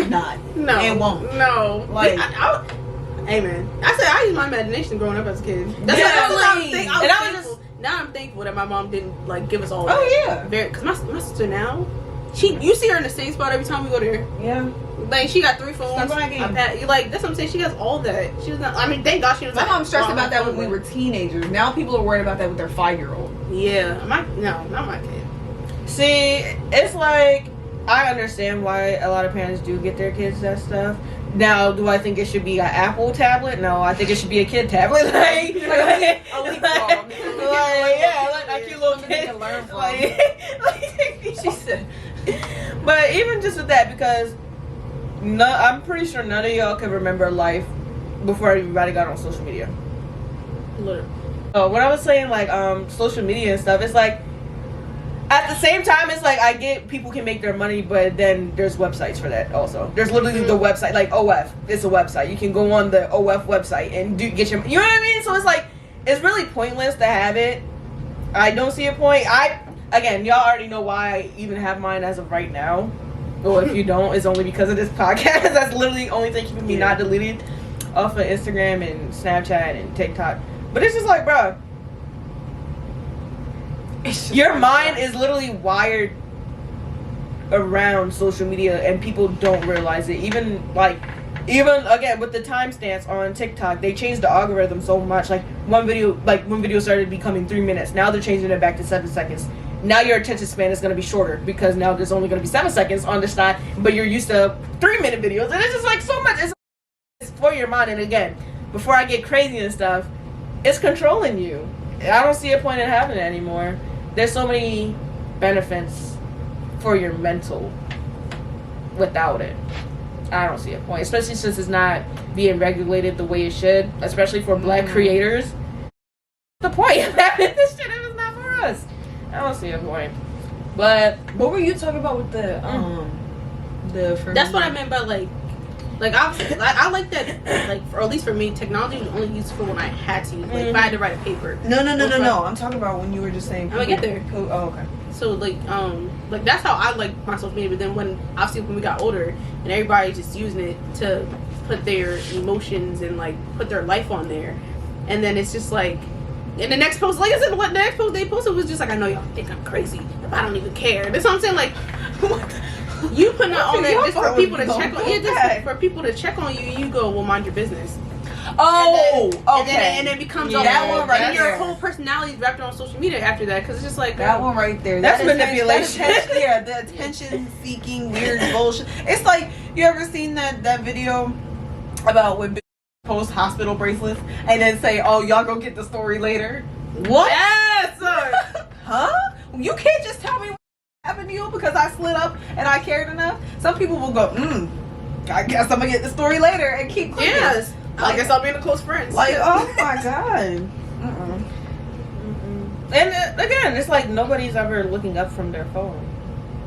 S6: Not.
S1: No,
S6: And won't.
S1: No,
S6: Like-
S1: hey man, I said I used my imagination growing up as a kid. That's
S6: Yeah,
S1: what I'm
S6: like-
S1: thinking.
S2: and I was
S1: Thankful. Now I'm thankful that my mom didn't like give us all.
S6: Oh,
S1: that.
S6: yeah.
S1: Very, cause my sister now, you see her in the same spot every time we go there.
S6: Yeah.
S1: Like she got 3 phones.
S6: Stop bragging.
S1: iPad. Like that's what I'm saying. She has all that. She does not. I mean, thank God she was.
S6: My mom stressed about that when we were teenagers. Now people are worried about that with their 5-year-old.
S1: Yeah, not my kid.
S2: see, it's like I understand why a lot of parents do get their kids that stuff. Now, do I think it should be an Apple tablet? No, I think it should be a kid tablet. Like
S6: a leapfrog.
S2: yeah, like a cute little
S6: Something they
S2: kid.
S6: can learn from.
S2: Like,
S6: She said.
S2: but even just with that, because I'm pretty sure none of y'all can remember life before everybody got on social media.
S1: Literally.
S2: When I was saying like social media and stuff, it's like at the same time it's like I get people can make their money, but then there's websites for that also. There's literally the website like OF. It's a website. You can go on the OF website and get your, you know what I mean? So it's like it's really pointless to have it. I don't see a point. Again, y'all already know why I even have mine as of right now. Or if you don't, it's only because of this podcast. That's literally the only thing keeping me not deleted off of Instagram and Snapchat and TikTok. But it's just like, bro, your mind is literally wired around social media and people don't realize it. Even again with the timestamps on TikTok, they changed the algorithm so much. Like one video started becoming 3 minutes. Now they're changing it back to 7 seconds. Now your attention span is going to be shorter because now there's only going to be 7 seconds on the side, but you're used to 3-minute videos, and it's just like so much. It's for your mind. And again, before I get crazy and stuff, it's controlling you. I don't see a point in having it anymore. There's so many benefits for your mental without it. I don't see a point, especially since it's not being regulated the way it should, especially for black creators. What's the point of having this shit if it's not for us? I don't see a point. But
S6: What were you talking about with the
S1: That's what I meant by like obviously, I like that. Like, or at least for me, technology was only used for when I had to. Like, if I had to write a paper.
S6: No. I'm talking about when you were just saying.
S1: I'm gonna get there.
S6: Oh, okay.
S1: So like that's how I like my social media. But then when we got older and everybody just using it to put their emotions and like put their life on there, and then it's just like. And the next post, like I said, what the next post they posted was just like, I know y'all think I'm crazy, but I don't even care. That's what I'm saying. Like, you putting it on there just for people to check on. Yeah, just for people to check on you. And you go, well, mind your business.
S6: Oh,
S1: And then it becomes all
S6: that one right
S1: and your
S6: there.
S1: whole personality is wrapped around social media after that because it's just like
S6: That one right there.
S2: That's
S6: That
S2: manipulation.
S6: Yeah, the attention-seeking weird bullshit. It's like, you ever seen that video about when bitches post hospital bracelets and then say, "Oh, y'all go get the story later."
S2: what?
S1: Yes, sir.
S6: Huh? You can't just tell me happened to you because I slid up and I cared enough. Some people will go, I guess I'm gonna get the story later and keep clicking.
S1: Yes. I guess I'll be in a close friends.
S6: Like, oh my god.
S2: And again, it's like nobody's ever looking up from their phone.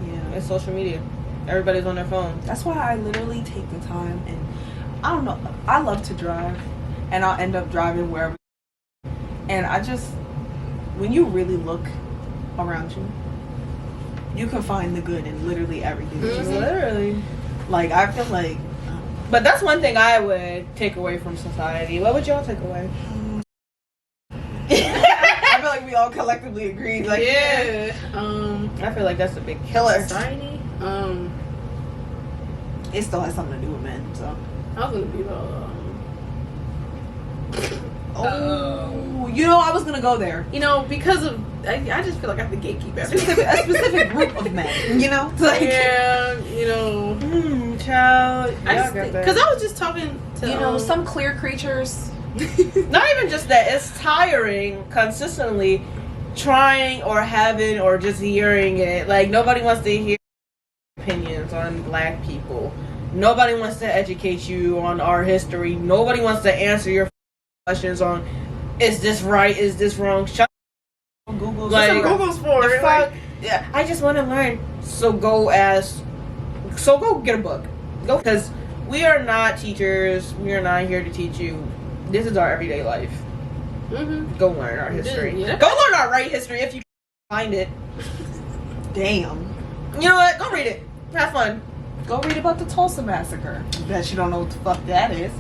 S6: Yeah.
S2: It's social media. Everybody's on their phone.
S6: That's why I literally take the time, and I don't know, I love to drive, and I'll end up driving wherever. And I just, when you really look around you, you can find the good in literally everything that you see.
S2: Literally.
S6: Like, I feel like,
S2: But that's one thing I would take away from society. What would y'all take away?
S6: I feel like we all collectively agreed. Like,
S1: yeah.
S2: I feel like that's a big killer.
S1: Society.
S6: It still has something to do with men, so.
S1: I was gonna be about.
S6: You know, I was gonna go there.
S1: You know, because of I just feel like I have to gatekeep everything.
S6: A specific group of men. You know, like,
S1: Yeah, you know.
S2: Child.
S1: Because I was just talking to
S6: you know, some clear creatures.
S2: Not even just that. It's tiring consistently trying or having or just hearing it. Like, nobody wants to hear opinions on black people. Nobody wants to educate you on our history. Nobody wants to answer your questions on, is this right? Is this wrong? Shut
S6: Google.
S2: Like,
S1: Google's for
S2: the
S1: it.
S2: fuck?
S1: Like,
S2: Yeah, I just want to learn. So go get a book. Go, because we are not teachers. We are not here to teach you. This is our everyday life. Go learn our history.
S1: Yeah.
S2: Go learn our right history if you find it.
S6: Damn.
S2: You know what? Go read it. Have fun.
S6: Go read about the Tulsa Massacre. Bet you don't know what the fuck that is.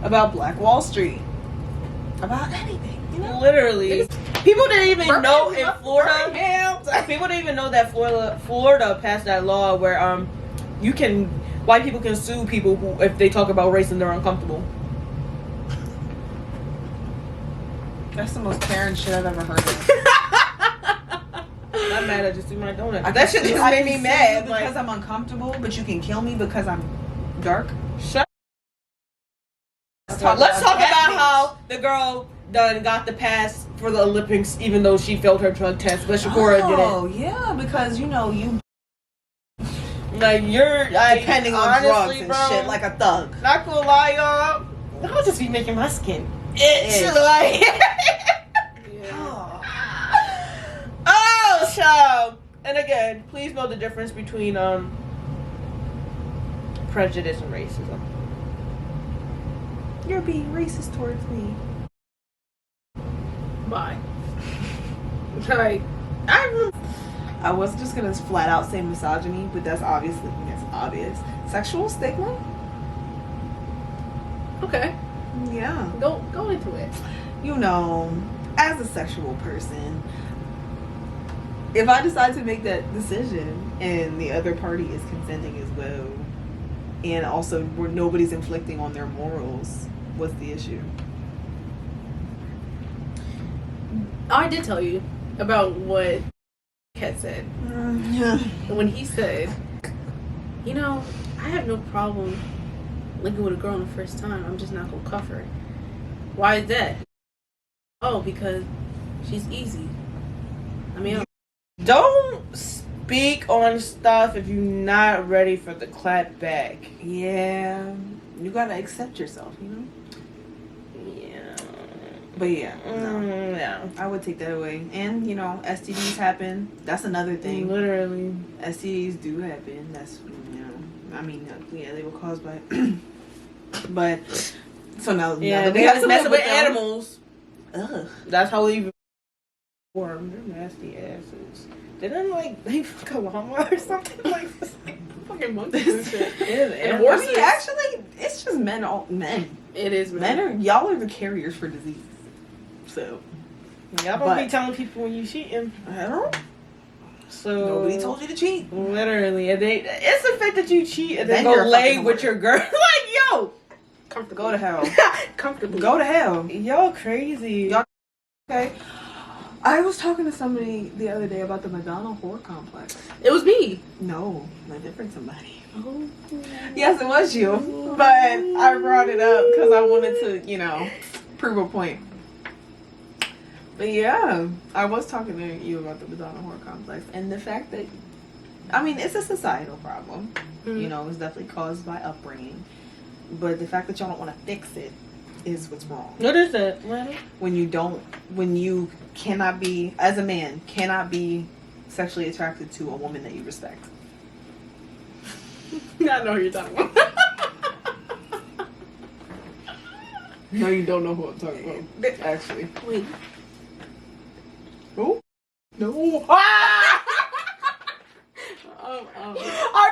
S6: About Black Wall Street. About anything, you know?
S2: Literally. People didn't even know in Florida.
S6: Birmingham.
S2: People didn't even know that Florida passed that law where white people can sue people who, if they talk about race and they're uncomfortable.
S6: That's the most Karen shit I've ever heard of.
S2: I'm mad I just threw my donut.
S6: I
S2: That shit just made me mad.
S6: Because I'm uncomfortable, but you can kill me because I'm dark.
S2: Shut.
S6: Let's
S2: Let's talk about how the girl done got the pass for the Olympics, even though she failed her drug test, but Shakura didn't.
S6: Oh yeah, because you know you
S2: Like, you're
S6: depending on
S2: honestly,
S6: drugs and
S2: bro,
S6: shit like a thug.
S2: Not gonna lie, y'all. I'll just be making my skin itch. Like, oh, child. And again, please know the difference between prejudice and racism.
S6: You're being racist towards me.
S1: bye. Like,
S6: I was just gonna flat out say misogyny, but that's obvious. Sexual stigma?
S1: okay,
S6: Yeah.
S1: go into it.
S6: You know, as a sexual person, if I decide to make that decision and the other party is consenting as well, and also where nobody's inflicting on their morals, what's the issue?
S1: I did tell you about what Kat said. When he said, you know, I have no problem living with a girl on the first time. I'm just not gonna cuff her. Why is that? Oh, because she's easy. I mean,
S2: Don't speak on stuff if you're not ready for the clap back.
S6: Yeah, you gotta accept yourself, you know?
S2: Yeah.
S6: But yeah, no.
S2: Yeah.
S6: I would take that away. And, you know, STDs happen. That's another thing.
S2: Literally.
S6: STDs do happen. That's, you know, I mean, yeah, they were caused by. But, so now that
S2: they
S6: we have
S2: have
S6: to
S2: messing with
S6: them-
S2: animals.
S6: Ugh.
S2: That's how we even form. They're nasty asses. Didn't they fuck a llama or something like this?
S1: fucking monkeys and shit.
S2: And
S6: I
S1: horses.
S6: mean, actually, it's just men.
S1: It is,
S6: Y'all are the carriers for disease. So,
S2: y'all don't
S6: But-
S2: be telling people when you cheating.
S6: I don't know.
S2: So
S6: Nobody told you to cheat.
S2: Literally, and it's the fact that you cheat and then
S6: Then
S2: go
S6: you're a
S2: lay
S6: fucking
S2: with
S6: whore.
S2: your girl. Like, yo,
S6: Go to hell.
S1: comfortably.
S6: Go to hell.
S2: y'all crazy.
S6: Y'all- Okay. I was talking to somebody the other day about the Madonna whore complex.
S1: It was me.
S6: No, a different somebody.
S1: Oh.
S6: Yes, it was you. But I brought it up because I wanted to, you know, prove a point. But yeah, I was talking to you about the Madonna whore complex and the fact that, I mean, it's a societal problem.
S1: Mm.
S6: You know, it's definitely caused by upbringing. But the fact that y'all don't want to fix it is what's wrong.
S2: What is it?
S6: When you cannot be, as a man, cannot be sexually attracted to a woman that you respect.
S1: I know who you're talking about.
S6: No, you don't know who I'm talking about. Actually.
S1: Wait.
S6: Who? No. I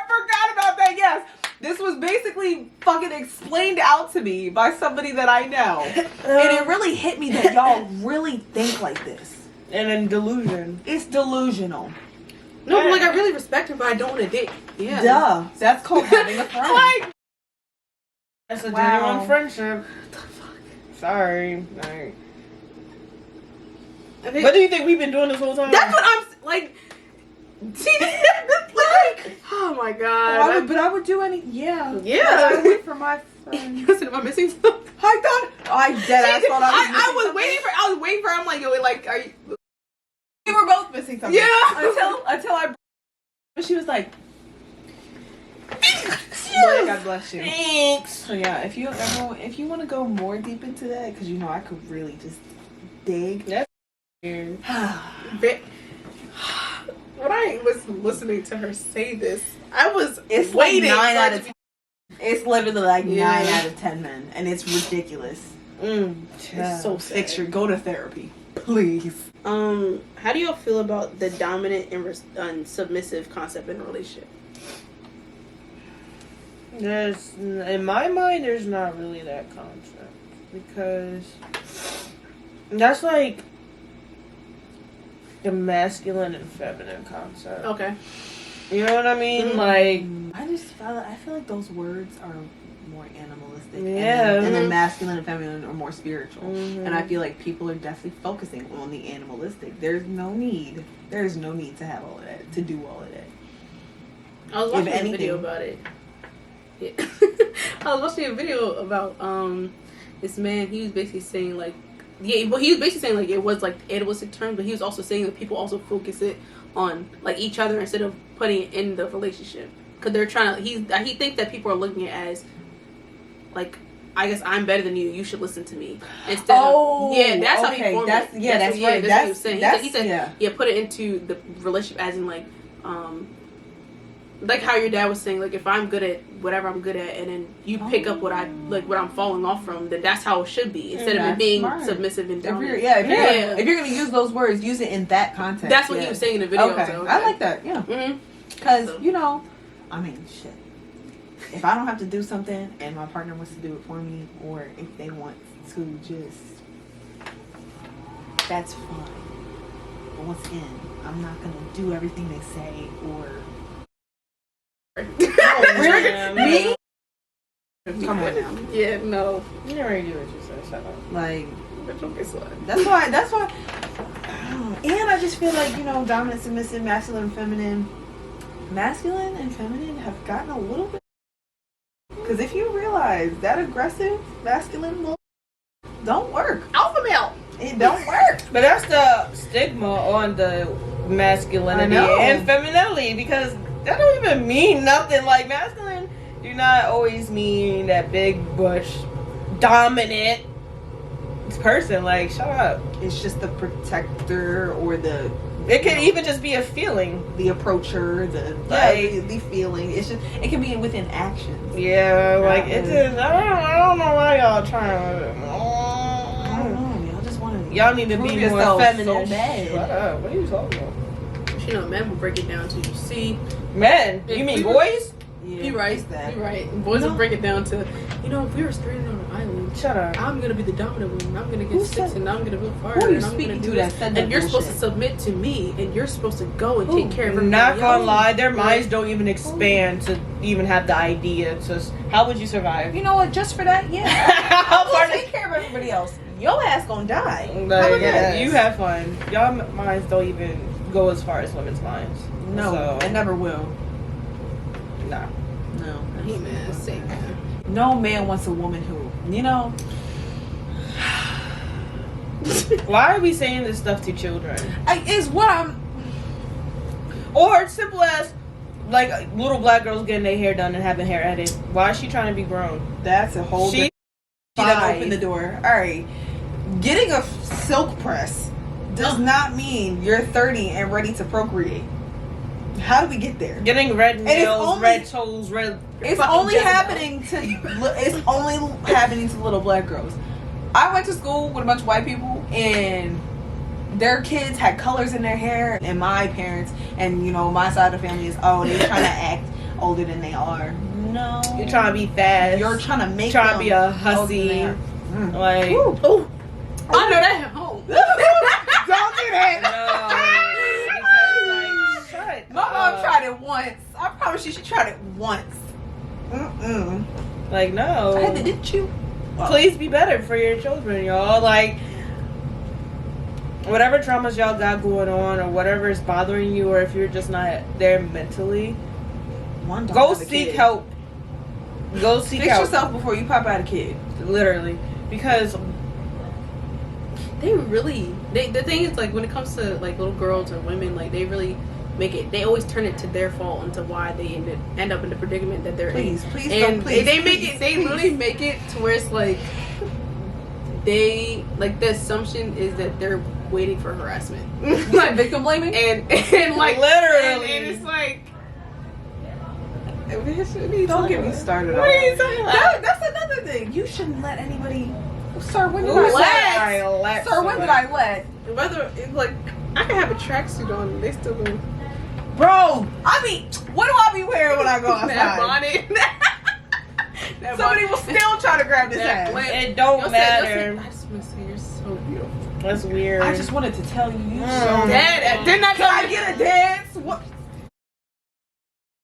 S6: forgot about that, yes. This was basically fucking explained out to me by somebody that I know. And it really hit me that y'all really think like this.
S2: And then delusion.
S6: It's delusional.
S1: No, but like I really respect her, but I don't want to date. Yeah.
S6: Duh. That's called having a friend.
S1: Like,
S2: That's a
S6: Wow.
S2: genuine friendship. Sorry. Alright. What do you think we've been doing this whole time?
S1: That's what I'm like. See, like, oh my god.
S6: But I would do any. Yeah.
S1: Yeah.
S6: I would for my friend.
S1: Listen, am I missing something?
S6: I dead ass thought I was missing something.
S1: I was waiting for. I'm like, yo, like, are you?
S6: We were both missing something.
S1: Yeah.
S6: Until I. But she was like. God bless you.
S2: Thanks.
S6: So yeah, if you want to go more deep into that, because you know I could really just dig.
S2: That's weird.
S1: When I was listening to her say this, I was
S6: It's
S1: waiting.
S6: like 9
S1: for
S6: out
S1: it
S6: of
S1: to
S6: 10. It's literally like
S1: Yeah.
S6: 9 out of 10 men, and it's ridiculous.
S1: It's so sad.
S6: Fix your, go to therapy, please.
S1: How do y'all feel about the dominant and submissive concept in a relationship?
S2: There's, in my mind, there's not really that concept because that's like the masculine and feminine concept.
S1: Okay.
S2: You know what I mean? Like,
S6: I feel like those words are more animalistic.
S2: Yeah.
S6: And then masculine and feminine are more spiritual.
S2: Mhm.
S6: And I feel like people are definitely focusing on the animalistic. There's no need to have all of that, to do all of that.
S1: I was
S6: If
S1: watching a
S6: anything.
S1: video about it. Yeah. I was watching a video about this man. He was basically saying like, yeah, but he was basically saying like it was like animalistic term, but he was also saying that people also focus it on like each other instead of putting it in the relationship because they're trying to. He thinks that people are looking at it as like, I guess I'm better than you. You should listen to me instead of that's how he formed
S6: that's,
S1: it.
S6: Yeah, that's right.
S1: That's what he was saying. He said
S6: yeah.
S1: put it into the relationship as in like how your dad was saying, like if I'm good at whatever I'm good at, and then you pick up what what I'm falling off from, then that's how it should be instead of it being
S6: smart.
S1: submissive and dominant.
S6: If you're gonna use those words, use it in that context.
S1: That's what he was saying in the video.
S6: Okay.
S1: So,
S6: I like that. Yeah,
S1: Mm-hmm.
S6: because you know, I mean, shit. If I don't have to do something and my partner wants to do it for me, or if they want to just, that's fine. But once again, I'm not gonna do everything they say or.
S2: really?
S6: Me?
S1: Come on now. Yeah, no.
S2: You never do what you said. Shut up.
S6: Like,
S1: Okay, so
S6: that's why. And I just feel like, you know, dominant, submissive, masculine, and feminine. Masculine and feminine have gotten a little bit. Because if you realize that aggressive masculine look don't work.
S1: alpha male.
S6: It don't work.
S2: But that's the stigma on the masculinity
S6: I know.
S2: and femininity because that don't even mean nothing. Like masculine do not always mean that big bush dominant person. Like shut up.
S6: It's just the protector or the.
S2: It can even just be a feeling.
S6: The approacher, the feeling. It's just it can be within actions.
S2: Yeah, like it just. I don't know why y'all trying.
S6: I don't know. Y'all just want to.
S2: Y'all need to be more feminine.
S6: So bad.
S2: Shut up. What are you talking about?
S1: You know, men will break it down to you see.
S2: Men?
S1: If
S2: You mean
S1: we were-
S2: boys?
S6: Yeah,
S1: You're right.
S6: that.
S1: You're right. Boys will break it down to, you know, if we were stranded on an island,
S2: Shut up.
S1: I'm gonna be the dominant one. I'm gonna
S6: Who
S1: get sticks
S6: said-
S1: and I'm gonna build fire
S6: Who are you
S1: and I'm gonna
S6: speaking
S1: do
S6: to
S1: this.
S6: that said that
S1: And you're supposed to
S6: bullshit?
S1: submit to me and you're supposed to go and take care of everybody
S2: Not gonna
S1: else.
S2: lie, their minds don't even expand to even have the idea to. How would you survive?
S6: You know what? Just for that, yeah.
S2: How
S6: I'll
S2: far
S6: take care of everybody else. Your ass gonna die. How
S2: Like,
S6: about
S2: yeah,
S6: that?
S2: you have fun. Y'all minds don't even go as far as women's minds.
S6: No,
S2: So,
S6: it never will.
S2: nah.
S6: No.
S1: He man, say man.
S6: No man wants a woman who, you know.
S2: Why are we saying this stuff to children?
S6: Is what I'm.
S2: Or it's simple as like little black girls getting their hair done and having hair added. Why is she trying to be grown?
S6: That's a whole.
S2: She
S6: done opened the door. All right, getting a silk press does not mean you're 30 and ready to procreate. How do we get there?
S2: Getting red nails,
S6: only-
S2: red toes, red.
S6: It's
S2: fucking
S6: only
S2: Jezebel.
S6: happening to. It's only happening to little black girls. I went to school with a bunch of white people, and their kids had colors in their hair. And my parents and my side of the family is they're trying to act older than they are. No,
S2: You're trying to be fast.
S6: You're trying to make
S2: trying
S6: them
S2: to be a
S6: older than
S2: hussy.
S6: they are.
S2: Like,
S1: Oh, I know that at home.
S6: Don't do that.
S2: no. Because, like, shut
S6: My mom
S2: up.
S6: tried it once. I promise you, she tried it once.
S2: Like, no.
S6: I had to ditch you.
S2: Please be better for your children, y'all. Like, whatever traumas y'all got going on, or whatever is bothering you, or if you're just not there mentally, go seek help. Go seek
S6: Fix
S2: help.
S6: yourself before you pop out a kid.
S2: Literally, because
S1: They really. The thing is, like, when it comes to like little girls or women, like they really make it. They always turn it to their fault and to why they end up in the predicament that they're in.
S6: Please,
S1: And
S6: don't. Please,
S1: they make
S6: please,
S1: it. They
S6: please.
S1: really make it to where it's like the assumption is that they're waiting for harassment.
S6: Like victim blaming.
S1: and like
S2: Literally.
S1: and it's like.
S6: Don't get me started on
S1: What are you
S6: that.
S1: talking about?
S6: That's another thing. You shouldn't let anybody. Sir, when did
S2: Ooh,
S6: I let?
S2: let
S6: Sir, when did I let?
S1: Whether it's like I can have a tracksuit on, and they still go
S6: Bro, I mean, what do I be wearing when I go outside?
S1: that bonnet. That
S6: Somebody
S1: bonnet.
S6: will still try to grab this
S1: That
S6: ass.
S1: plant.
S2: It don't
S1: You'll
S2: matter.
S1: say, I just want to say you're so beautiful.
S2: That's weird.
S6: I just wanted to tell you, you
S2: Mm.
S6: so.
S1: Dad, didn't I
S6: Can
S1: tell
S6: I
S1: you?
S6: get a dance? What?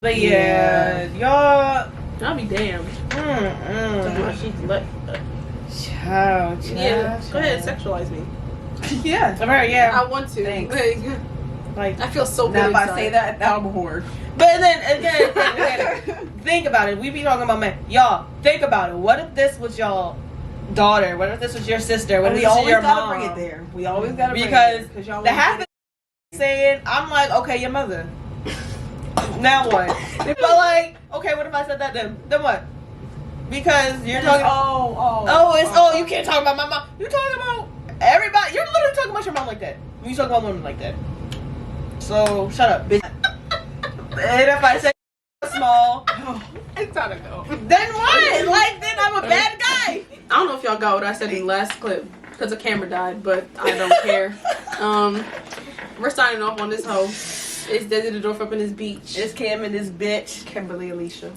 S2: But yeah, y'all.
S1: I'll be damned.
S2: Child.
S1: Yeah, go ahead, sexualize me.
S6: Yeah.
S2: Alright, yeah.
S1: I want to.
S6: Thanks.
S2: Like,
S1: I feel so good.
S6: Now if I
S1: inside.
S6: say that, I'm a whore.
S2: but then again, think about it. We be talking about men. Y'all, think about it. What if this was y'all daughter? What if this was your sister? What if
S6: We
S2: this was
S6: always
S2: your
S6: gotta
S2: mom?
S6: bring it there. We always gotta bring
S2: Because
S6: it there. Y'all
S2: the
S6: won't
S2: half
S6: get
S2: of saying, I'm like, okay, your mother. Now what? But like, okay, what if I said that then? Then what? Because you're
S6: it.
S2: talking.
S6: Oh,
S2: You can't talk about my mom. You're talking about everybody. You're literally talking about your mom like that. You talk about women like that. So shut up, bitch. And if I say small,
S1: It's time to go.
S2: then what? Like then I'm a bad guy.
S1: I don't know if y'all got what I said in the last clip because the camera died, but I don't care. We're signing off on this hoe. It's Desi the Dwarf up in this beach.
S2: It's Cam and this bitch.
S6: Kimberly Alicia.